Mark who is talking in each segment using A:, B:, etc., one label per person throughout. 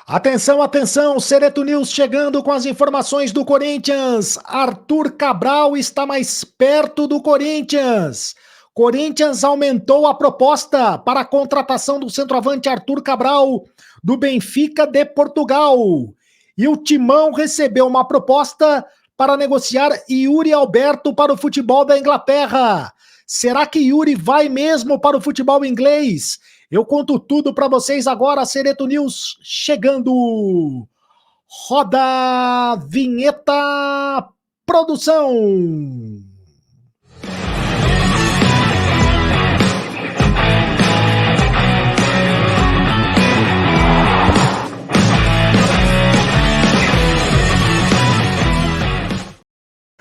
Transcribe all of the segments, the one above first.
A: Atenção, atenção, Sereto News chegando com as informações do Corinthians. Arthur Cabral está mais perto do Corinthians. Corinthians aumentou a proposta para a contratação do centroavante Arthur Cabral do Benfica de Portugal. E o Timão recebeu uma proposta para negociar Yuri Alberto para o futebol da Inglaterra. Será que Yuri vai mesmo para o futebol inglês? Eu conto tudo para vocês agora, Sereto News chegando. Roda a vinheta, produção.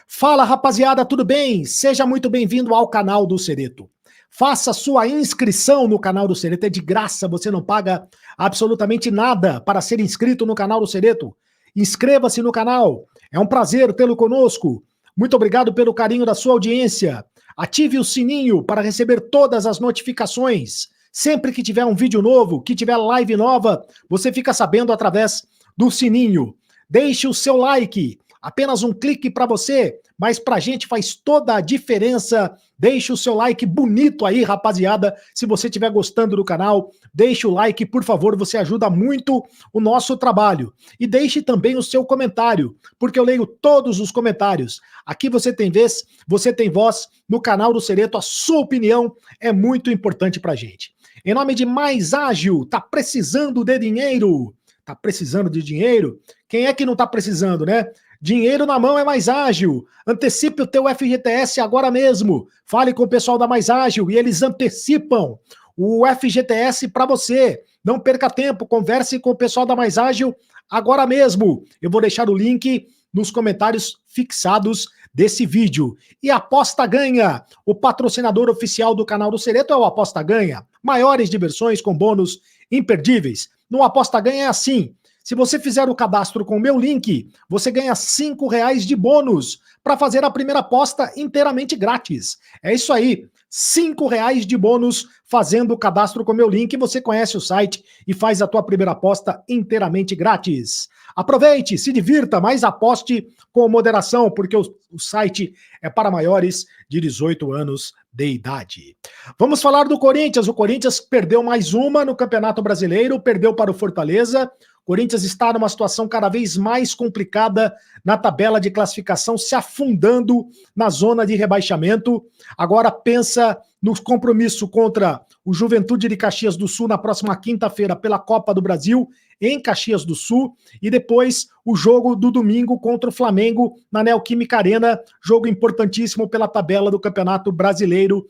A: Fala, rapaziada, tudo bem? Seja muito bem-vindo ao canal do Sereto. Faça sua inscrição no canal do Sereto, é de graça, você não paga absolutamente nada para ser inscrito no canal do Sereto. Inscreva-se no canal, é um prazer tê-lo conosco. Muito obrigado pelo carinho da sua audiência. Ative o sininho para receber todas as notificações. Sempre que tiver um vídeo novo, que tiver live nova, você fica sabendo através do sininho. Deixe o seu like, apenas um clique para você, mas pra gente faz toda a diferença. Deixe o seu like bonito aí, rapaziada. Se você estiver gostando do canal, deixe o like, por favor, você ajuda muito o nosso trabalho. E deixe também o seu comentário, porque eu leio todos os comentários. Aqui você tem vez, você tem voz no canal do Sereto, a sua opinião é muito importante pra gente. Em nome de Mais Ágil, tá precisando de dinheiro? Tá precisando de dinheiro? Quem é que não tá precisando, né? Dinheiro na mão é Mais Ágil. Antecipe o teu FGTS agora mesmo. Fale com o pessoal da Mais Ágil e eles antecipam o FGTS para você. Não perca tempo, converse com o pessoal da Mais Ágil agora mesmo. Eu vou deixar o link nos comentários fixados desse vídeo. E Aposta Ganha, o patrocinador oficial do canal do Sereto é o Aposta Ganha. Maiores diversões com bônus imperdíveis. No Aposta Ganha é assim. Se você fizer o cadastro com o meu link, você ganha R$5 de bônus para fazer a primeira aposta inteiramente grátis. É isso aí, R$5 de bônus fazendo o cadastro com o meu link. Você conhece o site e faz a tua primeira aposta inteiramente grátis. Aproveite, se divirta, mas aposte com moderação, porque o site é para maiores de 18 anos de idade. Vamos falar do Corinthians. O Corinthians perdeu mais uma no Campeonato Brasileiro, perdeu para o Fortaleza. Corinthians está numa situação cada vez mais complicada na tabela de classificação, se afundando na zona de rebaixamento. Agora pensa no compromisso contra o Juventude de Caxias do Sul na próxima quinta-feira pela Copa do Brasil, em Caxias do Sul, e depois o jogo do domingo contra o Flamengo na Neoquímica Arena, jogo importantíssimo pela tabela do Campeonato Brasileiro.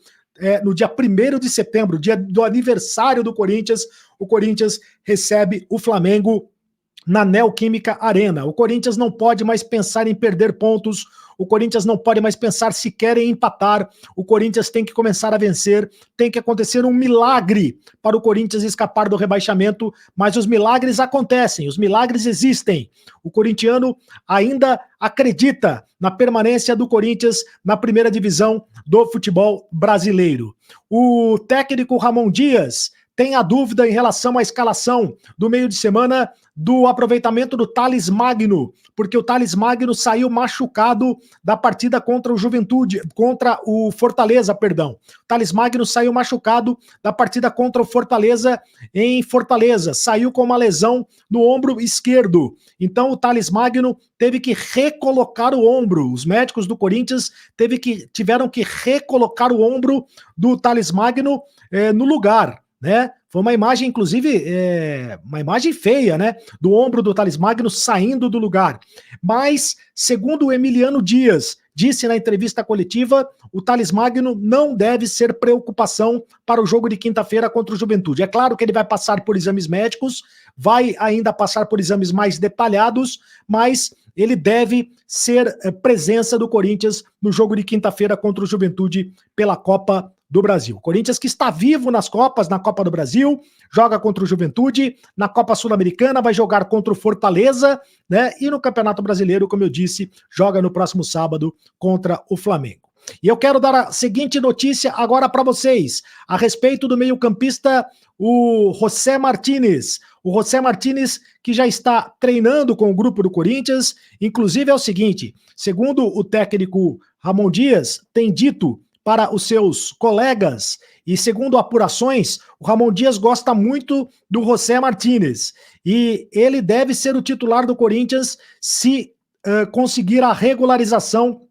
A: No dia 1º de setembro, dia do aniversário do Corinthians, o Corinthians recebe o Flamengo na Neoquímica Arena. O Corinthians não pode mais pensar em perder pontos, o Corinthians não pode mais pensar sequer em empatar, o Corinthians tem que começar a vencer, tem que acontecer um milagre para o Corinthians escapar do rebaixamento, mas os milagres acontecem, os milagres existem. O corintiano ainda acredita na permanência do Corinthians na primeira divisão do futebol brasileiro. O técnico Ramon Dias tem a dúvida em relação à escalação do meio de semana do aproveitamento do Thales Magno, porque o Thales Magno saiu machucado da partida contra o Juventude, contra o Fortaleza, perdão. O Thales Magno saiu machucado da partida contra o Fortaleza em Fortaleza, saiu com uma lesão no ombro esquerdo. Então o Thales Magno teve que recolocar o ombro. Os médicos do Corinthians tiveram que recolocar o ombro do Thales Magno no lugar, né? Foi uma imagem, inclusive, uma imagem feia, né? Do ombro do Thales Magno saindo do lugar. Mas, segundo o Emiliano Dias disse na entrevista coletiva, o Thales Magno não deve ser preocupação para o jogo de quinta-feira contra o Juventude. É claro que ele vai passar por exames médicos, vai ainda passar por exames mais detalhados, mas ele deve ser presença do Corinthians no jogo de quinta-feira contra o Juventude pela Copa do Brasil. Corinthians que está vivo nas Copas, na Copa do Brasil, joga contra o Juventude, na Copa Sul-Americana vai jogar contra o Fortaleza, né? E no Campeonato Brasileiro, como eu disse, joga no próximo sábado contra o Flamengo. E eu quero dar a seguinte notícia agora para vocês, a respeito do meio-campista, o José Martínez. O José Martínez, que já está treinando com o grupo do Corinthians, inclusive é o seguinte, segundo o técnico Ramon Dias tem dito para os seus colegas, e segundo apurações, o Ramon Dias gosta muito do José Martínez, e ele deve ser o titular do Corinthians se conseguir a regularização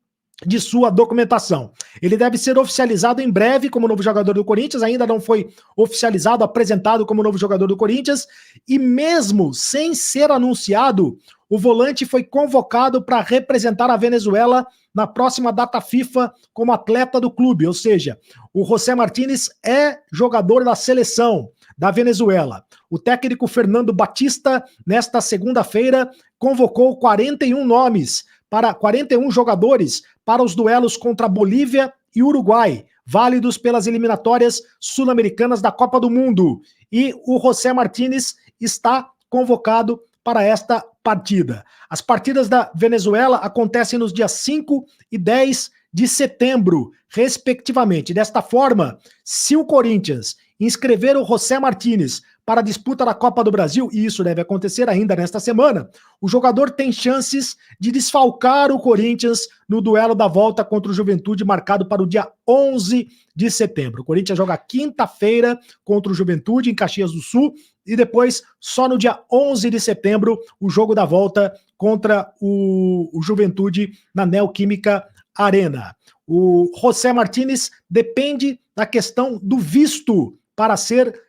A: de sua documentação. Ele deve ser oficializado em breve como novo jogador do Corinthians, ainda não foi oficializado, apresentado como novo jogador do Corinthians, e mesmo sem ser anunciado, o volante foi convocado para representar a Venezuela na próxima data FIFA como atleta do clube, ou seja, o José Martínez é jogador da seleção da Venezuela. O técnico Fernando Batista, nesta segunda-feira, convocou 41 nomes, para 41 jogadores para os duelos contra Bolívia e Uruguai, válidos pelas eliminatórias sul-americanas da Copa do Mundo. E o José Martínez está convocado para esta partida. As partidas da Venezuela acontecem nos dias 5 e 10 de setembro, respectivamente. Desta forma, se o Corinthians inscrever o José Martínez para a disputa da Copa do Brasil, e isso deve acontecer ainda nesta semana, o jogador tem chances de desfalcar o Corinthians no duelo da volta contra o Juventude, marcado para o dia 11 de setembro. O Corinthians joga quinta-feira contra o Juventude, em Caxias do Sul, e depois, só no dia 11 de setembro, o jogo da volta contra o Juventude na Neoquímica Arena. O José Martínez depende da questão do visto para ser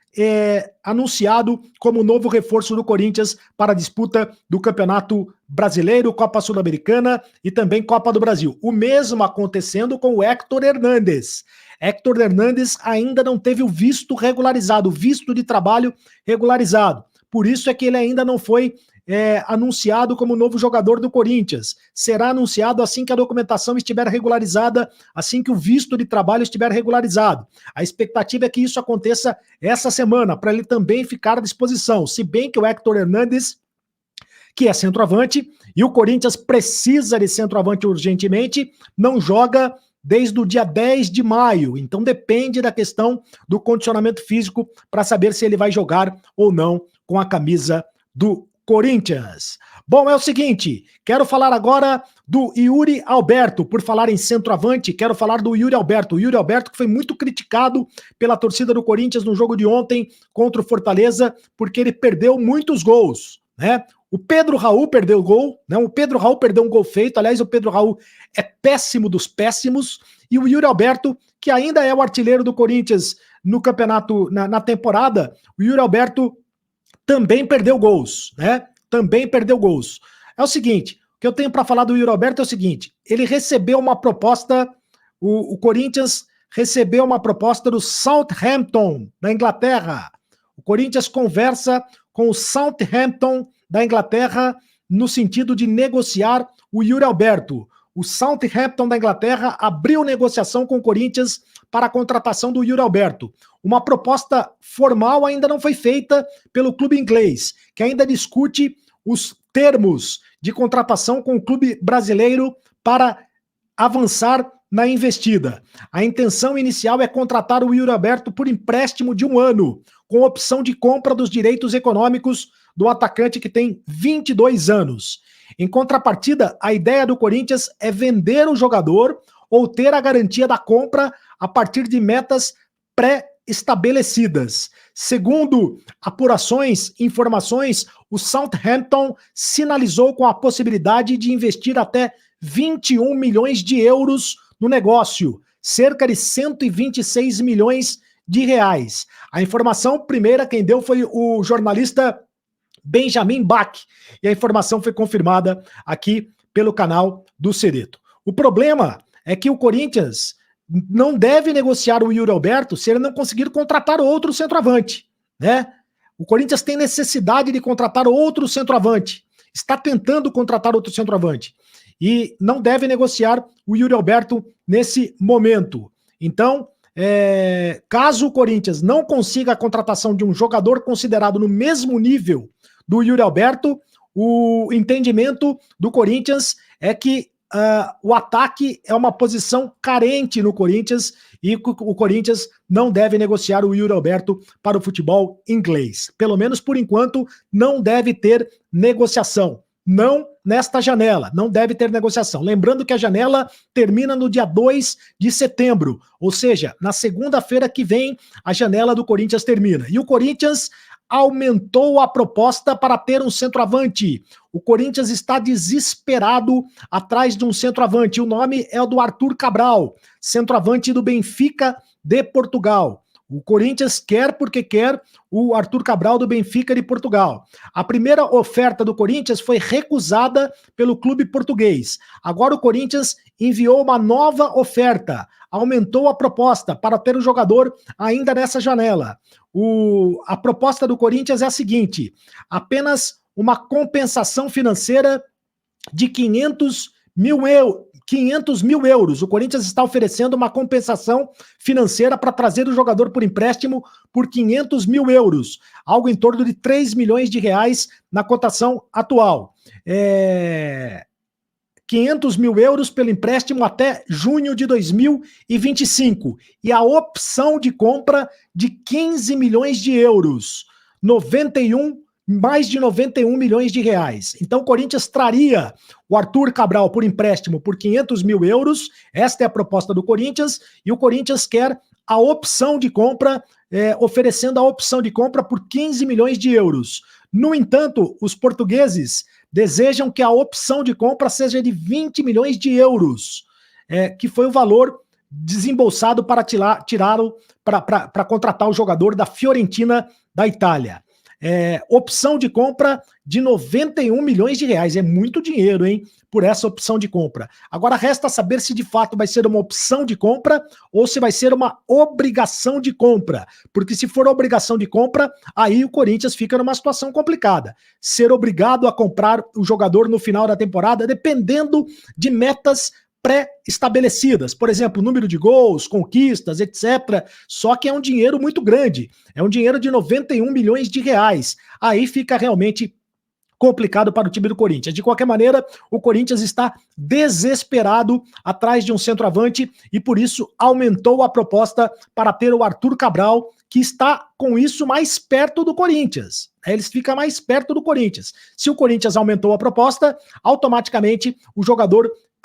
A: anunciado como novo reforço do Corinthians para a disputa do Campeonato Brasileiro, Copa Sul-Americana e também Copa do Brasil. O mesmo acontecendo com o Héctor Hernández. Héctor Hernández ainda não teve o visto regularizado, o visto de trabalho regularizado. Por isso é que ele ainda não foi anunciado como novo jogador do Corinthians. Será anunciado assim que a documentação estiver regularizada, assim que o visto de trabalho estiver regularizado. A expectativa é que isso aconteça essa semana, para ele também ficar à disposição, se bem que o Héctor Hernández, que é centroavante, e o Corinthians precisa de centroavante urgentemente, não joga desde o dia 10 de maio, então depende da questão do condicionamento físico para saber se ele vai jogar ou não com a camisa do Corinthians. Bom, é o seguinte, quero falar agora do Yuri Alberto. Por falar em centroavante, quero falar do Yuri Alberto. O Yuri Alberto que foi muito criticado pela torcida do Corinthians no jogo de ontem contra o Fortaleza, porque ele perdeu muitos gols, né? O Pedro Raul perdeu o gol, né? O Pedro Raul perdeu um gol feito, aliás, o Pedro Raul é péssimo dos péssimos, e o Yuri Alberto, que ainda é o artilheiro do Corinthians no campeonato, na temporada, o Yuri Alberto também perdeu gols, né? Também perdeu gols. É o seguinte, o que eu tenho para falar do Yuri Alberto é o seguinte, ele recebeu uma proposta, o Corinthians recebeu uma proposta do Southampton, da Inglaterra. O Corinthians conversa com o Southampton da Inglaterra no sentido de negociar o Yuri Alberto. O Southampton da Inglaterra abriu negociação com o Corinthians para a contratação do Yuri Alberto. Uma proposta formal ainda não foi feita pelo clube inglês, que ainda discute os termos de contratação com o clube brasileiro para avançar na investida. A intenção inicial é contratar o Yuri Alberto por empréstimo de 1 ano, com opção de compra dos direitos econômicos do atacante que tem 22 anos. Em contrapartida, a ideia do Corinthians é vender o jogador ou ter a garantia da compra a partir de metas pré-estabelecidas. Segundo apurações, informações, o Southampton sinalizou com a possibilidade de investir até 21 milhões de euros no negócio, cerca de 126 milhões de reais. A informação primeira quem deu foi o jornalista Benjamin Bach, e a informação foi confirmada aqui pelo canal do Cereto. O problema é que o Corinthians não deve negociar o Yuri Alberto se ele não conseguir contratar outro centroavante, né? O Corinthians tem necessidade de contratar outro centroavante, está tentando contratar outro centroavante, e não deve negociar o Yuri Alberto nesse momento. Então, caso o Corinthians não consiga a contratação de um jogador considerado no mesmo nível do Yuri Alberto, o entendimento do Corinthians é que o ataque é uma posição carente no Corinthians e o Corinthians não deve negociar o Yuri Alberto para o futebol inglês. Pelo menos por enquanto, não deve ter negociação. Não nesta janela, não deve ter negociação. Lembrando que a janela termina no dia 2 de setembro, ou seja, na segunda-feira que vem, a janela do Corinthians termina. E o Corinthians aumentou a proposta para ter um centroavante. O Corinthians está desesperado atrás de um centroavante. O nome é o do Arthur Cabral, centroavante do Benfica de Portugal. O Corinthians quer porque quer o Arthur Cabral do Benfica de Portugal. A primeira oferta do Corinthians foi recusada pelo clube português. Agora o Corinthians enviou uma nova oferta, aumentou a proposta para ter o jogador ainda nessa janela. A proposta do Corinthians é a seguinte: apenas uma compensação financeira de 500 mil euros. O Corinthians está oferecendo uma compensação financeira para trazer o jogador por empréstimo por 500 mil euros, algo em torno de 3 milhões de reais na cotação atual. 500 mil euros pelo empréstimo até junho de 2025. E a opção de compra de 15 milhões de euros. Mais de 91 milhões de reais. Então o Corinthians traria o Arthur Cabral por empréstimo por 500 mil euros, esta é a proposta do Corinthians, e o Corinthians quer a opção de compra, oferecendo a opção de compra por 15 milhões de euros. No entanto, os portugueses desejam que a opção de compra seja de 20 milhões de euros, que foi o valor desembolsado para para contratar o jogador da Fiorentina da Itália. Opção de compra de 91 milhões de reais. É muito dinheiro, hein? Por essa opção de compra. Agora resta saber se de fato vai ser uma opção de compra ou se vai ser uma obrigação de compra. Porque se for obrigação de compra, aí o Corinthians fica numa situação complicada. Ser obrigado a comprar o jogador no final da temporada, dependendo de metas pré-estabelecidas, por exemplo, número de gols, conquistas, etc. Só que é um dinheiro muito grande, é um dinheiro de 91 milhões de reais. Aí fica realmente complicado para o time do Corinthians. De qualquer maneira, o Corinthians está desesperado atrás de um centroavante e por isso aumentou a proposta para ter o Arthur Cabral, que está com isso mais perto do Corinthians. Eles ficam mais perto do Corinthians. Se o Corinthians aumentou a proposta, automaticamente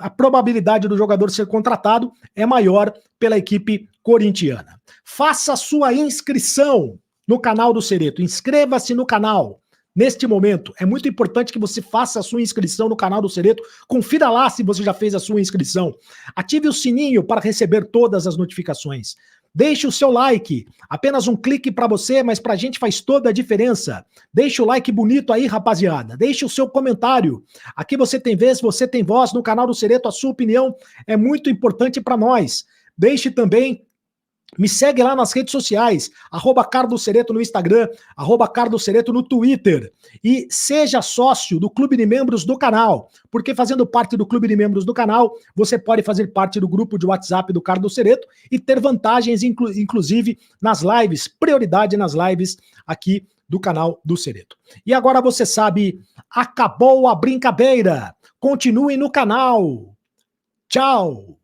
A: a probabilidade do jogador ser contratado é maior pela equipe corintiana. Faça sua inscrição no canal do Cereto. Inscreva-se no canal. Neste momento, é muito importante que você faça a sua inscrição no canal do Cereto. Confira lá se você já fez a sua inscrição. Ative o sininho para receber todas as notificações. Deixe o seu like, apenas um clique para você, mas para a gente faz toda a diferença. Deixe o like bonito aí, rapaziada. Deixe o seu comentário. Aqui você tem vez, você tem voz no canal do Cereto. A sua opinião é muito importante para nós. Deixe também, me segue lá nas redes sociais, @CarlosCereto no Instagram, @CarlosCereto no Twitter. E seja sócio do Clube de Membros do canal, porque fazendo parte do Clube de Membros do canal, você pode fazer parte do grupo de WhatsApp do Carlos Cereto e ter vantagens, inclusive nas lives, prioridade nas lives aqui do canal do Cereto. E agora você sabe, acabou a brincadeira. Continue no canal. Tchau!